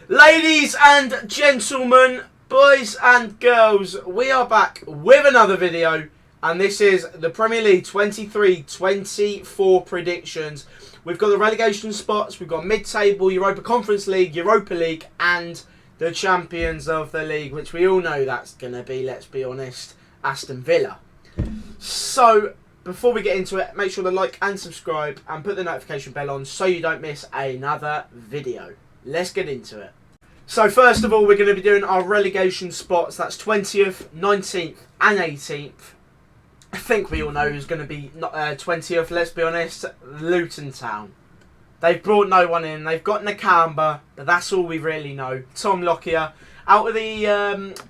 Ladies and gentlemen, boys and girls, we are back with another video, and this is the Premier League 23-24 predictions. We've got the relegation spots, we've got mid-table, Europa Conference League, Europa League, and the champions of the league, which we all know that's going to be, let's be honest, Aston Villa. So, before we get into it, make sure to like and subscribe and put the notification bell on so you don't miss another video. Let's get into it. So first of all, we're going to be doing our relegation spots. That's 20th, 19th and 18th. I think we all know who's going to be 20th, let's be honest. Luton Town. They've brought no one in. They've got Nakamba, but that's all we really know. Tom Lockyer out of the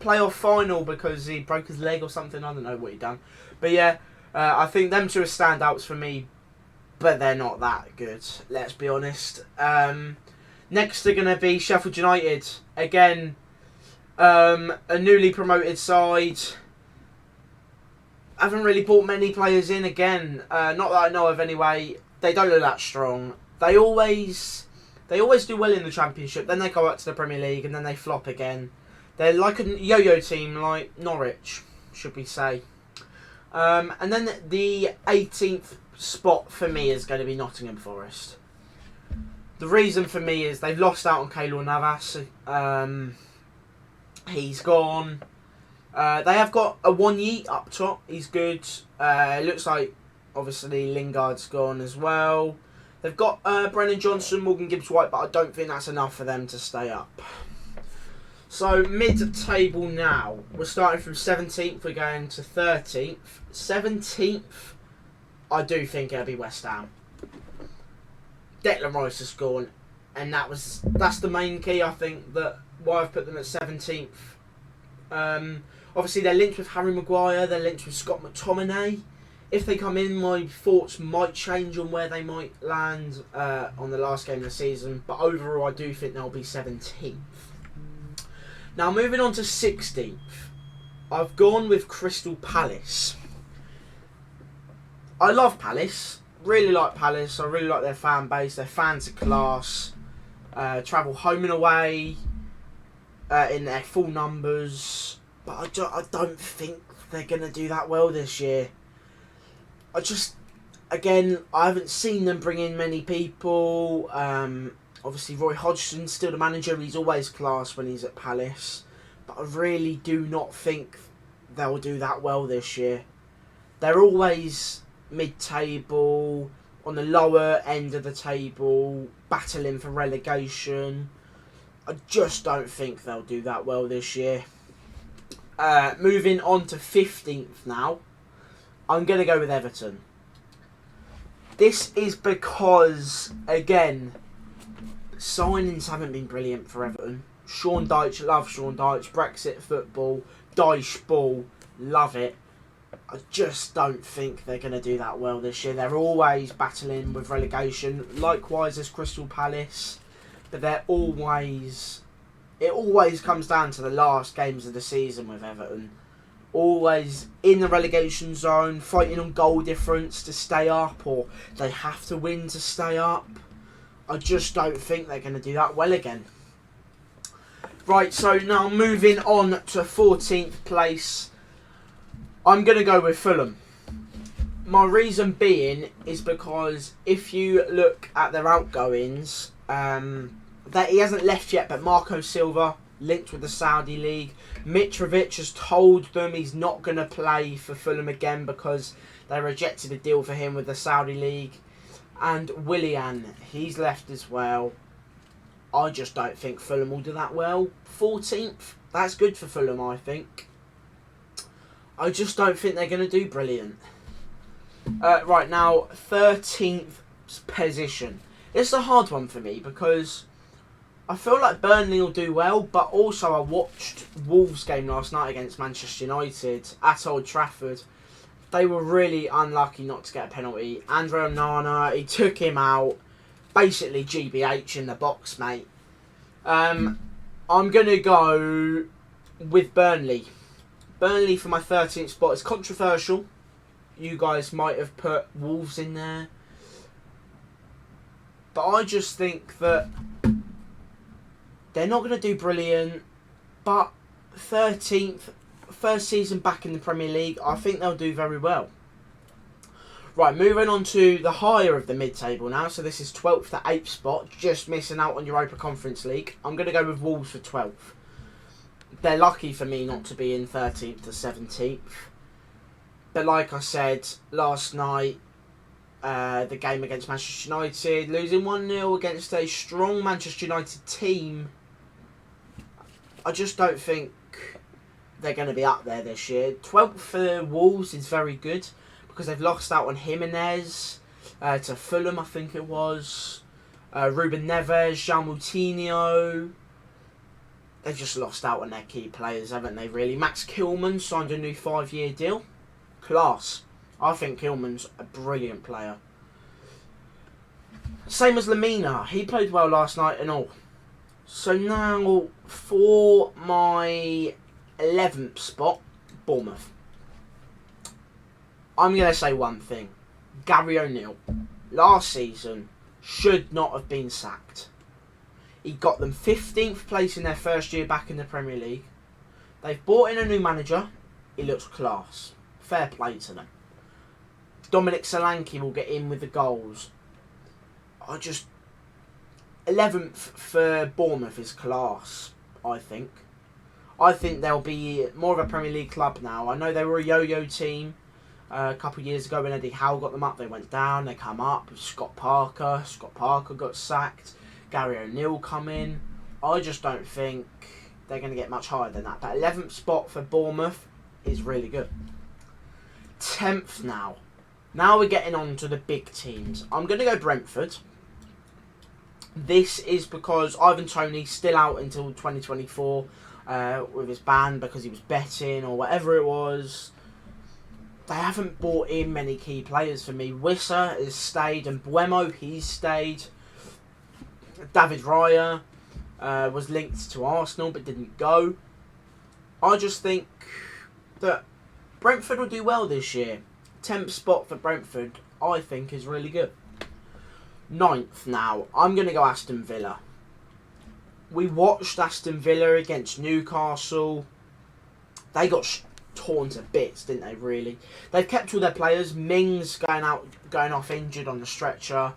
playoff final because he broke his leg or something. I don't know what he done. But yeah, I think them two are standouts for me, but they're not that good, let's be honest. Next are going to be Sheffield United. Again, a newly promoted side. Haven't really brought many players in again. Not that I know of anyway. They don't look that strong. They always do well in the Championship. Then they go up to the Premier League and then they flop again. They're like a yo-yo team like Norwich, should we say. And then the 18th spot for me is going to be Nottingham Forest. The reason for me is they've lost out on Keylor Navas. He's gone. They have got a Wanyee up top. He's good. Looks like, obviously, Lingard's gone as well. They've got Brennan Johnson, Morgan Gibbs-White, but I don't think that's enough for them to stay up. So, mid-table now. We're starting from 17th. We're going to 13th. 17th, I do think it'll be West Ham. Declan Rice has gone, and that's the main key, I think, that why I've put them at 17th. Obviously, they're linked with Harry Maguire, they're linked with Scott McTominay. If they come in, my thoughts might change on where they might land on the last game of the season, but overall, I do think they'll be 17th. Now, moving on to 16th, I've gone with Crystal Palace. I love Palace. Really like Palace. I really like their fan base. Their fans are class. Travel home and away in their full numbers. But I don't think they're going to do that well this year. Again, I haven't seen them bring in many people. Obviously, Roy Hodgson's still the manager. He's always class when he's at Palace. But I really do not think they'll do that well this year. They're always mid-table, on the lower end of the table, battling for relegation. I just don't think they'll do that well this year. Moving on to 15th now, I'm going to go with Everton. This is because, again, signings haven't been brilliant for Everton. Sean Dyche, love Sean Dyche. Brexit football, Dyche ball, love it. I just don't think they're going to do that well this year. They're always battling with relegation, likewise as Crystal Palace. But it always comes down to the last games of the season with Everton. Always in the relegation zone, fighting on goal difference to stay up, or they have to win to stay up. I just don't think they're going to do that well again. Right, so now moving on to 14th place. I'm going to go with Fulham. My reason being is because if you look at their outgoings, that he hasn't left yet, but Marco Silva linked with the Saudi League. Mitrovic has told them he's not going to play for Fulham again because they rejected a deal for him with the Saudi League. And Willian, he's left as well. I just don't think Fulham will do that well. 14th, that's good for Fulham, I think. I just don't think they're going to do brilliant. Right, now, 13th position. It's a hard one for me because I feel like Burnley will do well, but also I watched Wolves' game last night against Manchester United at Old Trafford. They were really unlucky not to get a penalty. Andre Onana, he took him out. Basically GBH in the box, mate. I'm going to go with Burnley. Burnley for my 13th spot is controversial. You guys might have put Wolves in there. But I just think that They're not going to do brilliant, but 13th, first season back in the Premier League, I think they'll do very well. Right, moving on to the higher of the mid-table now. So this is 12th to 8th spot, just missing out on Europa Conference League. I'm going to go with Wolves for 12th. They're lucky for me not to be in 13th to 17th. But like I said last night, the game against Manchester United, losing 1-0 against a strong Manchester United team, I just don't think they're going to be up there this year. 12th for Wolves is very good because they've lost out on Jimenez to Fulham, I think it was. Ruben Neves, Jean Moutinho. They've just lost out on their key players, haven't they, really? Max Kilman signed a new 5-year deal. Class. I think Kilman's a brilliant player. Same as Lamina. He played well last night and all. So now for my 11th spot, Bournemouth. I'm going to say one thing. Gary O'Neill, last season, should not have been sacked. He got them 15th place in their first year back in the Premier League. They've brought in a new manager. He looks class. Fair play to them. Dominic Solanke will get in with the goals. 11th for Bournemouth is class, I think. I think they'll be more of a Premier League club now. I know they were a yo-yo team a couple of years ago when Eddie Howe got them up. They went down, they come up. Scott Parker got sacked. Gary O'Neill come in. I just don't think they're going to get much higher than that. But 11th spot for Bournemouth is really good. 10th now. Now we're getting on to the big teams. I'm going to go Brentford. This is because Ivan Toney's still out until 2024 with his ban because he was betting or whatever it was. They haven't brought in many key players for me. Wissa has stayed and Buemo, he's stayed. David Raya was linked to Arsenal but didn't go. I just think that Brentford will do well this year. 10th spot for Brentford, I think, is really good. 9th now. I'm going to go Aston Villa. We watched Aston Villa against Newcastle. They got torn to bits, didn't they, really? They've kept all their players. Mings going off injured on the stretcher.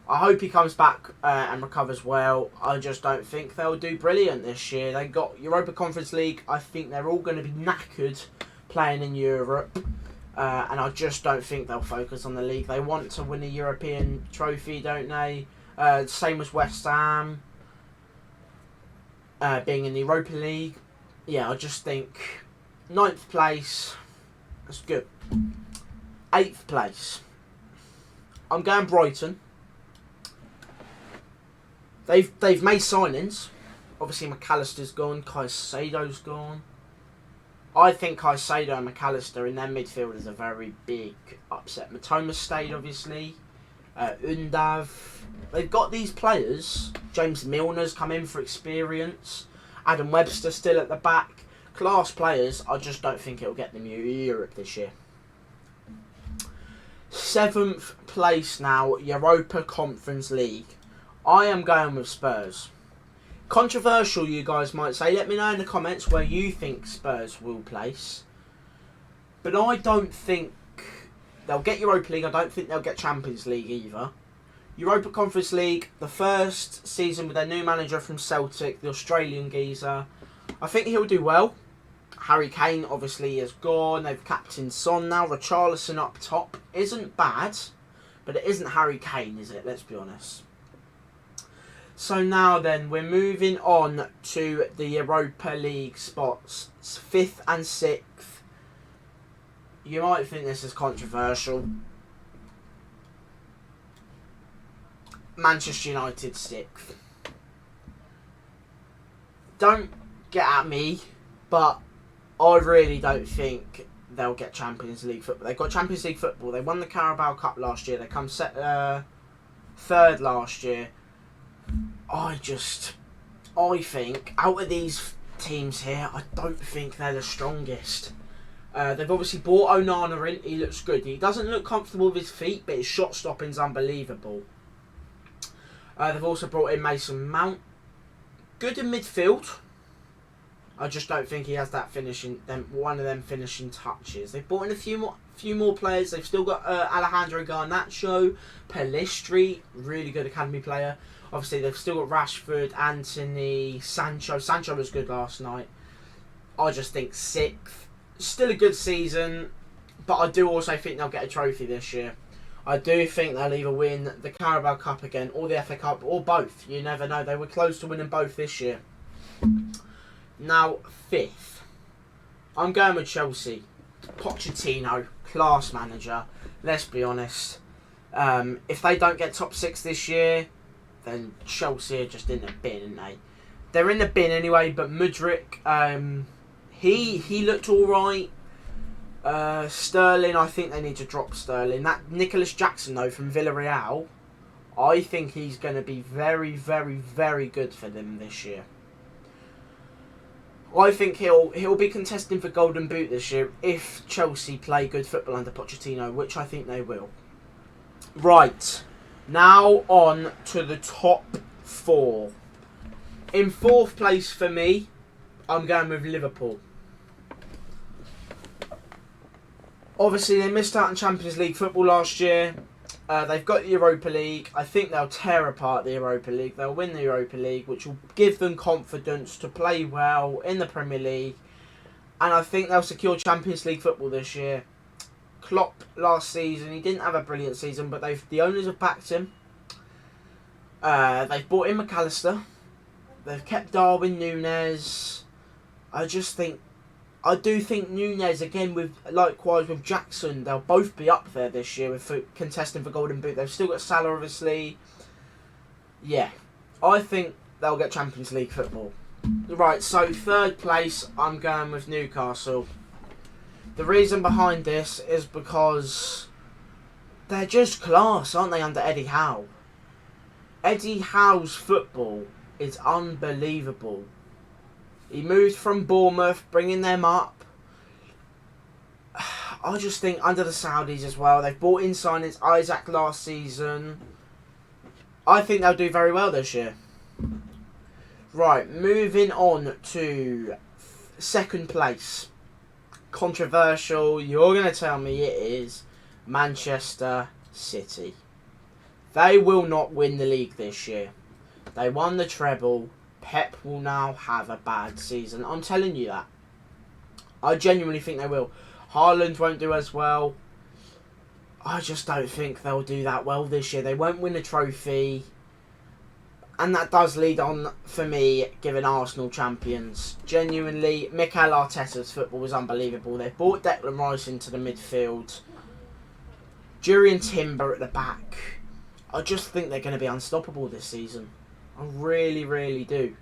I hope he comes back and recovers well. I just don't think they'll do brilliant this year. They got Europa Conference League. I think they're all going to be knackered playing in Europe. And I just don't think they'll focus on the league. They want to win a European trophy, don't they? Same as West Ham. Being in the Europa League. Yeah, I just think 9th place. That's good. 8th place. I'm going Brighton. They've made signings. Obviously, McAllister's gone. Caicedo's gone. I think Caicedo and McAllister in their midfield is a very big upset. Matoma stayed, obviously. Undav. They've got these players. James Milner's come in for experience. Adam Webster still at the back. Class players. I just don't think it'll get them Europe this year. 7th place now, Europa Conference League. I am going with Spurs. Controversial, you guys might say. Let me know in the comments where you think Spurs will place. But I don't think they'll get Europa League. I don't think they'll get Champions League either. Europa Conference League, the first season with their new manager from Celtic, the Australian geezer. I think he'll do well. Harry Kane obviously is gone. They've captained Son now. Richarlison up top. Isn't bad, but it isn't Harry Kane, is it? Let's be honest. So now then, we're moving on to the Europa League spots. 5th and 6th. You might think this is controversial. Manchester United 6th. Don't get at me, but I really don't think they'll get Champions League football. They've got Champions League football. They won the Carabao Cup last year. They come 3rd last year. I think, out of these teams here, I don't think they're the strongest. They've obviously brought Onana in. He looks good. He doesn't look comfortable with his feet, but his shot stopping's unbelievable. They've also brought in Mason Mount. good in midfield. I just don't think he has that one of them finishing touches. They've brought in a few more players. They've still got Alejandro Garnacho, Pellistri, really good academy player. Obviously, they've still got Rashford, Anthony, Sancho. Sancho was good last night. I just think 6th. Still a good season, but I do also think they'll get a trophy this year. I do think they'll either win the Carabao Cup again, or the FA Cup, or both. You never know. They were close to winning both this year. Now, 5th. I'm going with Chelsea. Pochettino, class manager. Let's be honest. If they don't get top 6 this year, then Chelsea are just in the bin, aren't they? They're in the bin anyway, but Mudryk, he looked alright. Sterling, I think they need to drop Sterling. That Nicholas Jackson, though, from Villarreal, I think he's going to be very, very, very good for them this year. I think he'll be contesting for Golden Boot this year if Chelsea play good football under Pochettino, which I think they will. Right, now on to the top 4. In 4th place for me, I'm going with Liverpool. Obviously, they missed out on Champions League football last year. They've got the Europa League. I think they'll tear apart the Europa League. They'll win the Europa League, which will give them confidence to play well in the Premier League. And I think they'll secure Champions League football this year. Klopp last season, he didn't have a brilliant season, but the owners have backed him. They've brought in McAllister. They've kept Darwin Núñez. I do think Núñez, again, likewise with Jackson, they'll both be up there this year with contesting for Golden Boot. They've still got Salah, obviously. Yeah, I think they'll get Champions League football. Right, so 3rd place, I'm going with Newcastle. The reason behind this is because they're just class, aren't they, under Eddie Howe? Eddie Howe's football is unbelievable. He moved from Bournemouth, bringing them up. I just think under the Saudis as well, they've brought in signings Isaac last season. I think they'll do very well this year. Right, moving on to 2nd place. Controversial, you're going to tell me it is Manchester City. They will not win the league this year. They won the treble. Pep will now have a bad season. I'm telling you that. I genuinely think they will. Haaland won't do as well. I just don't think they'll do that well this year. They won't win a trophy. And that does lead on, for me, giving Arsenal champions. Genuinely, Mikel Arteta's football was unbelievable. They brought Declan Rice into the midfield. Jurrien Timber at the back. I just think they're going to be unstoppable this season. I really, really do.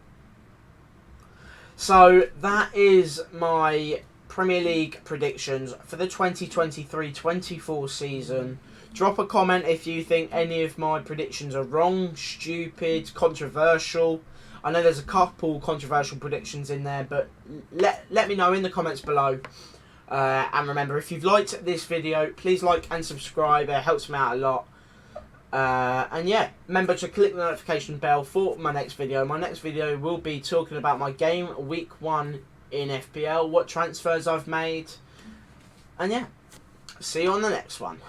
So, that is my Premier League predictions for the 2023-24 season. Drop a comment if you think any of my predictions are wrong, stupid, controversial. I know there's a couple controversial predictions in there, but let me know in the comments below. And remember, if you've liked this video, please like and subscribe. It helps me out a lot. And yeah, remember to click the notification bell for my next video. My next video will be talking about my game week 1 in FPL, what transfers I've made. And yeah, see you on the next one.